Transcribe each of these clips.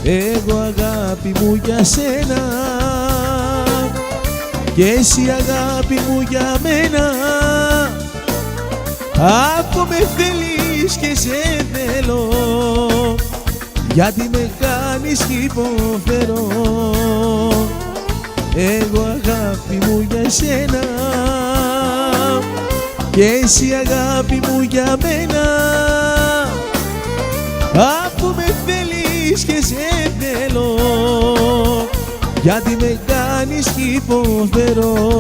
Εγώ αγάπη μου για σένα και εσύ αγάπη μου για μένα. Αφού με θέλεις και σε θέλω, γιατί με κάνεις κι υποφέρω. Εγώ αγάπη μου για σένα και εσύ αγάπη μου για μένα. Αφού με θέλεις και σε θέλω, γιατί με κάνεις κι υποφέρω.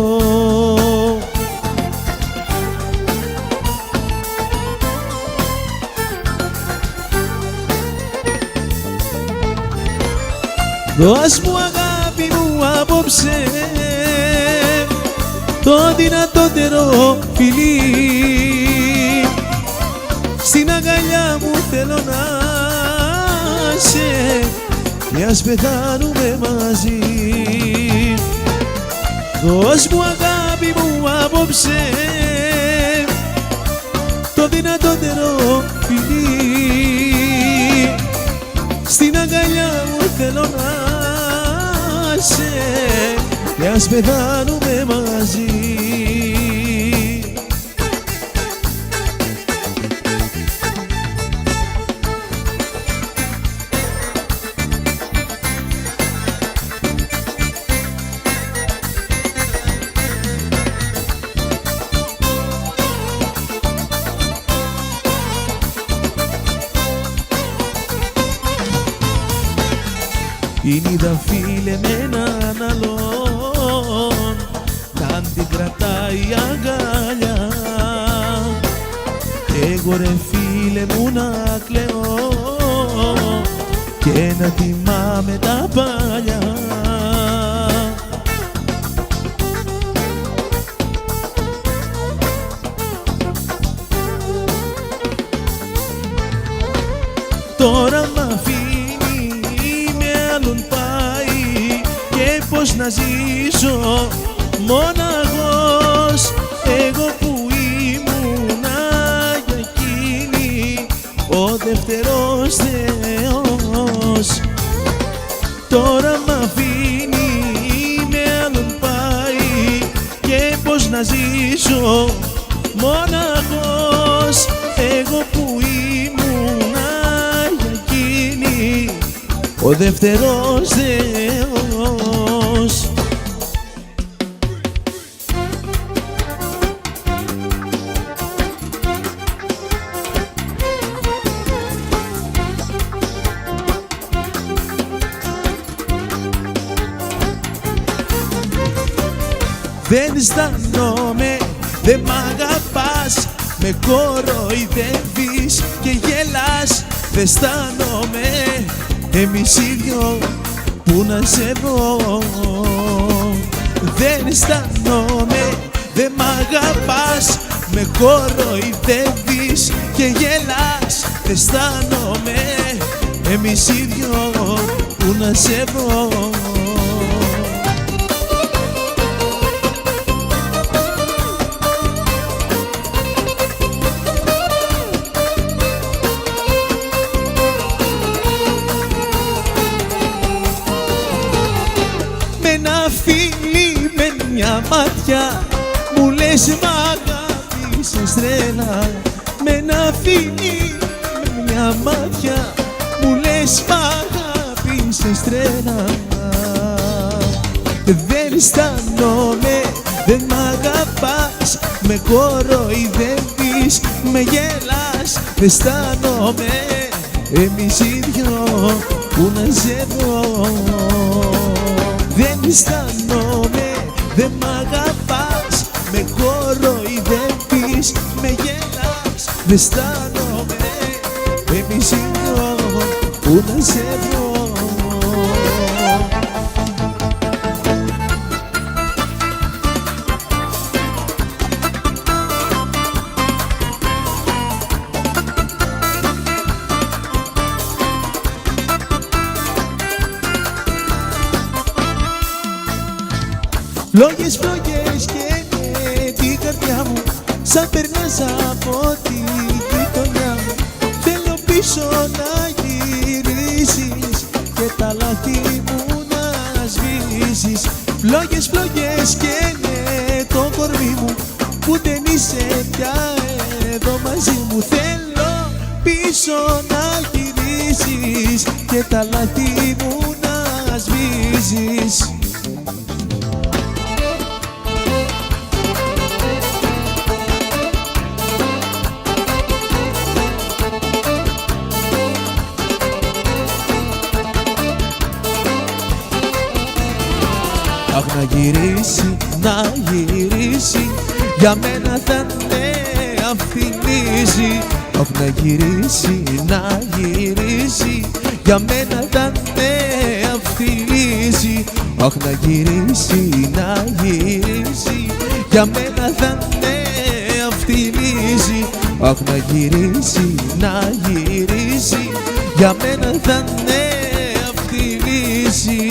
Δώσ' μου αγάπη μου απόψε το δυνατότερο φιλί, στην αγκαλιά μου θέλω να σε, κι ας πεθάνουμε μαζί. Δώσ' μου αγάπη μου απόψε το δυνατότερο φιλί, στην αγκαλιά μου θέλω να σε, κι ας πεθάνουμε μαζί. Την είδα φίλε με έναν άλλον να την κρατάει αγκαλιά, εγώ ρε φίλε μου να κλαίω και να θυμάμαι τα παλιά. Τώρα μ' αφήνει, με άλλον πάει και πώς να ζήσω μοναχός, εγώ που ήμουνα για εκείνη ο δεύτερος Θεός. Τώρα μ' αφήνει, με άλλον πάει και πώς να ζήσω μοναχός, εγώ που ήμουνα για εκείνη ο δεύτερος Θεός. Δεν αισθάνομαι, δεν μ' αγαπάς, με κοροϊδεύεις και γελάς. Δεν αισθάνομαι, εμείς οι δυο που να σε βρω. Δεν αισθάνομαι, δεν μ' αγαπάς, με κοροϊδεύεις και γελάς. Δεν αισθάνομαι, εμείς οι δυο που να σε βρω. Φίλοι με μια μάτια μου λες μ' αγάπησες τρέλα. Με ένα φίλι με μια μάτια μου λες μ' αγάπησες τρέλα. Δεν αισθάνομαι, δεν μ' αγαπάς, με κοροϊδεύεις, με γελάς. Δεν αισθάνομαι, εμείς οι δυο που να σε βρω. Δεν αισθάνομαι, δεν μ' αγαπάς, με κοροϊδεύεις, με γελάς. Δεν αισθάνομαι, εμείς οι δυο που να σε βρω. Λόγες, φλόγες και με την καρδιά μου, σαν περνάς από τη γειτονιά μου. Θέλω πίσω να γυρίσεις και τα λάθη μου να σβήσεις. Φλόγες, φλόγες καίνε το κορμί μου που δεν είσαι πια εδώ μαζί μου. Θέλω πίσω να γυρίσεις και τα λάθη μου να σβήσεις. Αχ, να γυρίσει, να γυρίσει, για μένα θα με αφηνίζει. Αχ, να γυρίσει, να γυρίσει, για μένα θα με αφηνίζει. Αχ, να γυρίσει, να γυρίσει, για μένα θα με αφηνίζει. Αχ, να γυρίσει, να γυρίσει, για μένα θα με αφηνίζει.